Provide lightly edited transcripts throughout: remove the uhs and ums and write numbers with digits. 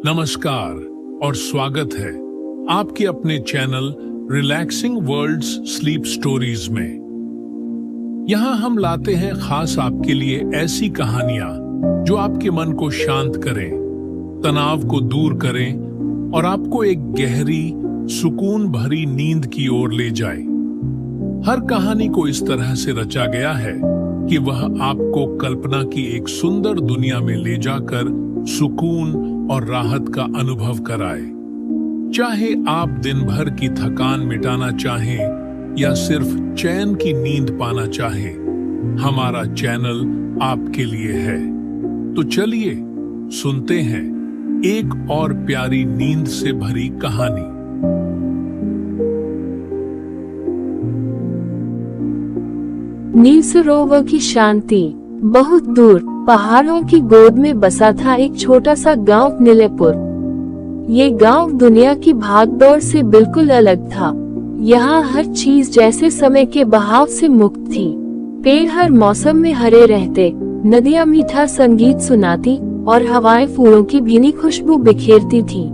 नमस्कार और स्वागत है आपके अपने channel relaxing worlds sleep stories में। यहाँ हम लाते हैं खास आपके लिए ऐसी कहानियां जो आपके मन को शांत करें, तनाव को दूर करें और आपको एक गहरी सुकून भरी नींद की ओर ले जाए। हर कहानी को इस तरह से रचा गया है कि वह आपको कल्पना की एक सुंदर दुनिया में ले जाकर सुकून और राहत का अनुभव कराए। चाहे आप दिन भर की थकान मिटाना चाहें या सिर्फ चैन की नींद पाना चाहें, हमारा चैनल आपके लिए है। तो चलिए सुनते हैं एक और प्यारी नींद से भरी कहानी। नील सरोवर की शांति। बहुत दूर पहाड़ों की गोद में बसा था एक छोटा सा गांव नीलेपुर। ये गांव दुनिया की भागदौड़ से बिल्कुल अलग था। यहाँ हर चीज जैसे समय के बहाव से मुक्त थी। पेड़ हर मौसम में हरे रहते, नदियाँ मीठा संगीत सुनाती और हवाएं फूलों की भीनी खुशबू बिखेरती थी।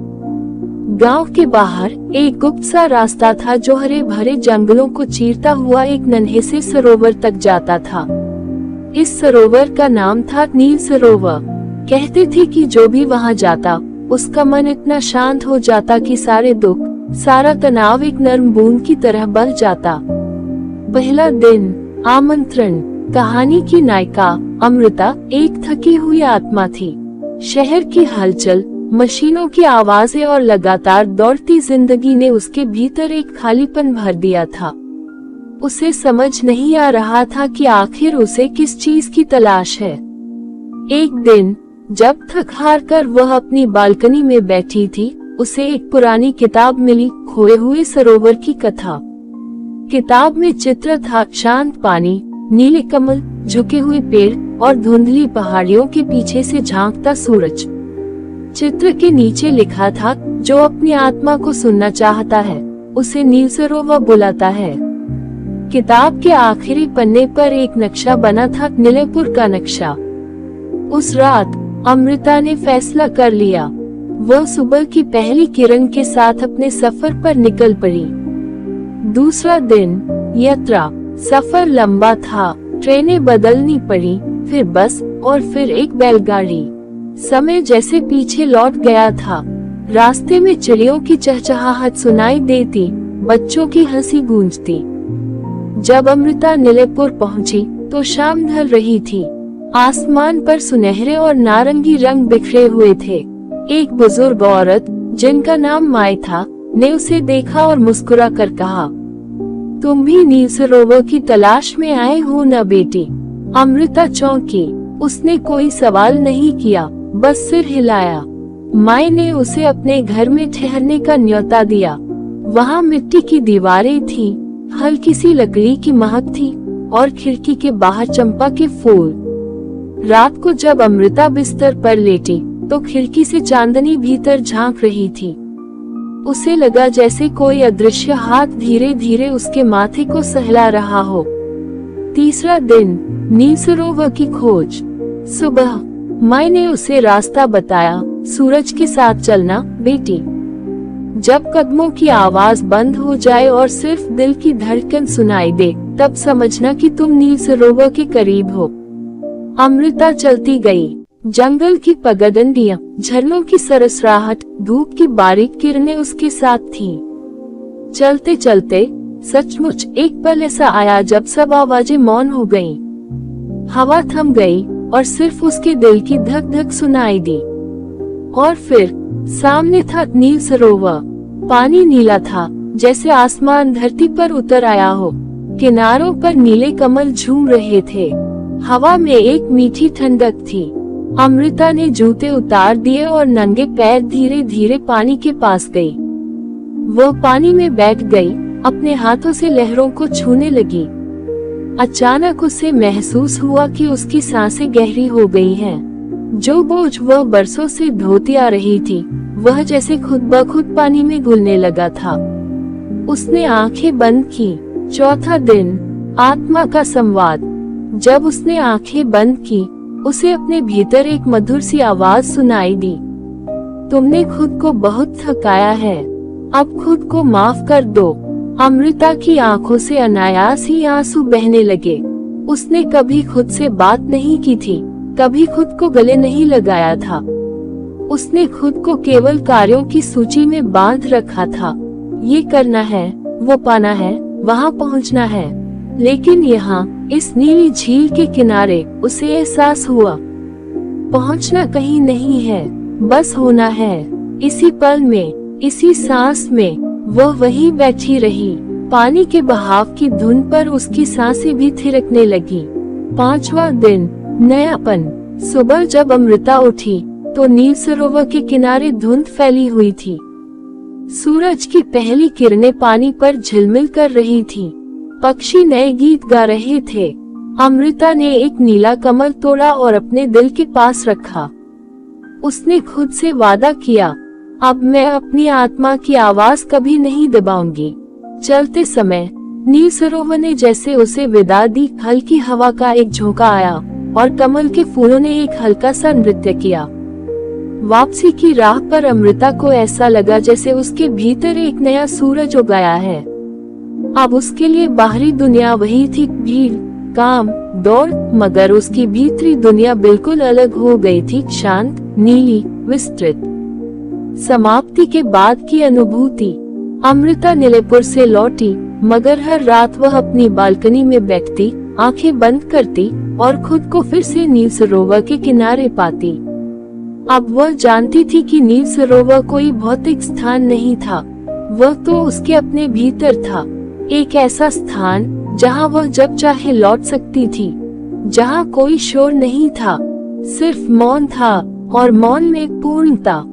गांव के बाहर एक गुप्त सा रास्ता था जो हरे भरे जंगलों को चीरता हुआ एक नन्हे से सरोवर तक जाता था। इस सरोवर का नाम था नील सरोवर। कहते थे कि जो भी वहां जाता उसका मन इतना शांत हो जाता कि सारे दुख, सारा तनाव एक नर्म बूंद की तरह बह जाता। पहला दिन। आमंत्रण। कहानी की नायिका अमृता एक थकी हुई आत्मा थी। शहर की हलचल, मशीनों की आवाजें और लगातार दौड़ती जिंदगी ने उसके भीतर एक खालीपन भर दिया था। उसे समझ नहीं आ रहा था कि आखिर उसे किस चीज की तलाश है। एक दिन जब थक हार कर वह अपनी बालकनी में बैठी थी, उसे एक पुरानी किताब मिली, खोए हुए सरोवर की कथा। किताब में चित्र था शांत पानी, नीले कमल, झुके हुए पेड़ और धुंधली पहाड़ियों के पीछे से झांकता सूरज। चित्र के नीचे लिखा था, जो अपनी आत्मा को सुनना चाहता है उसे नील सरोवर बुलाता है। किताब के आखिरी पन्ने पर एक नक्शा बना था, नीलेपुर का नक्शा। उस रात अमृता ने फैसला कर लिया। वह सुबह की पहली किरण के साथ अपने सफर पर निकल पड़ी। दूसरा दिन। यात्रा। सफर लंबा था। ट्रेनें बदलनी पड़ी, फिर बस और फिर एक बैलगाड़ी। समय जैसे पीछे लौट गया था। रास्ते में चिड़ियों की चहचहाहट सुनाई देती, बच्चों की हंसी गूंजती। जब अमृता नीलेपुर पहुंची तो शाम ढल रही थी। आसमान पर सुनहरे और नारंगी रंग बिखरे हुए थे। एक बुजुर्ग औरत, जिनका नाम माई था, ने उसे देखा और मुस्कुरा कर कहा, तुम भी नील सरोवर की तलाश में आए हो न बेटी? अमृता चौंकी। उसने कोई सवाल नहीं किया, बस सिर हिलाया। माई ने उसे अपने घर में ठहरने का न्योता दिया। वहाँ मिट्टी की दीवारें थी, हल्की सी लकड़ी की महक थी और खिड़की के बाहर चंपा के फूल। रात को जब अमृता बिस्तर पर लेटी तो खिड़की से चांदनी भीतर झांक रही थी। उसे लगा जैसे कोई अदृश्य हाथ धीरे धीरे उसके माथे को सहला रहा हो। तीसरा दिन। नील सरोवर की खोज। सुबह माई ने उसे रास्ता बताया, सूरज के साथ चलना बेटी। जब कदमों की आवाज बंद हो जाए और सिर्फ दिल की धड़कन सुनाई दे, तब समझना कि तुम नील सरोवर के करीब हो। अमृता चलती गई। जंगल की पगडंडियां, झरनों की सरसराहट, धूप की बारीक किरणें उसके साथ थीं। चलते चलते सचमुच एक पल ऐसा आया जब सब आवाजें मौन हो गईं। हवा थम गई और सिर्फ उसके दिल की धक धक सुनाई दी। और फिर सामने था नील सरोवर। पानी नीला था, जैसे आसमान धरती पर उतर आया हो। किनारों पर नीले कमल झूम रहे थे। हवा में एक मीठी ठंडक थी। अमृता ने जूते उतार दिए और नंगे पैर धीरे धीरे पानी के पास गई। वह पानी में बैठ गई, अपने हाथों से लहरों को छूने लगी। अचानक उसे महसूस हुआ कि उसकी सांसें गहरी हो गई हैं। जो बोझ वह बरसों से ढोती आ रही थी, वह जैसे खुद ब खुद पानी में घुलने लगा था। उसने आंखें बंद की। चौथा दिन। आत्मा का संवाद। जब उसने आंखें बंद की, उसे अपने भीतर एक मधुर सी आवाज सुनाई दी, तुमने खुद को बहुत थकाया है, अब खुद को माफ कर दो। अमृता की आंखों से अनायास ही आंसू बहने लगे। उसने कभी खुद से बात नहीं की थी, कभी खुद को गले नहीं लगाया था। उसने खुद को केवल कार्यों की सूची में बांध रखा था। ये करना है, वो पाना है, वहाँ पहुँचना है। लेकिन यहाँ इस नीली झील के किनारे उसे एहसास हुआ, पहुँचना कहीं नहीं है, बस होना है। इसी पल में, इसी सांस में वह वहीं बैठी रही। पानी के बहाव की धुन पर उसकी सांसें भी थिरकने लगी। 5वां दिन, नयापन। सुबह जब अमृता उठी तो नील सरोवर के किनारे धुंध फैली हुई थी। सूरज की पहली किरणें पानी पर झिलमिल कर रही थीं। पक्षी नए गीत गा रहे थे। अमृता ने एक नीला कमल तोड़ा और अपने दिल के पास रखा। उसने खुद से वादा किया, अब मैं अपनी आत्मा की आवाज कभी नहीं दबाऊंगी। चलते समय नील सरोवर ने जैसे उसे विदा दी। हल्की हवा का एक झोंका आया और कमल के फूलों ने एक हल्का सा नृत्य किया। वापसी की राह पर अमृता को ऐसा लगा जैसे उसके भीतर एक नया सूरज उगाया है। अब उसके लिए बाहरी दुनिया वही थी, भीड़, काम, दौड़, मगर उसकी भीतरी दुनिया बिल्कुल अलग हो गई थी, शांत, नीली, विस्तृत। समाप्ति के बाद की अनुभूति। अमृता नीलेपुर से लौटी, मगर हर रात वह अपनी बालकनी में बैठती, आंखें बंद करती और खुद को फिर से नील सरोवर के किनारे पाती। अब वह जानती थी कि नील सरोवर कोई भौतिक स्थान नहीं था, वह तो उसके अपने भीतर था। एक ऐसा स्थान जहां वह जब चाहे लौट सकती थी, जहां कोई शोर नहीं था, सिर्फ मौन था और मौन में पूर्णता।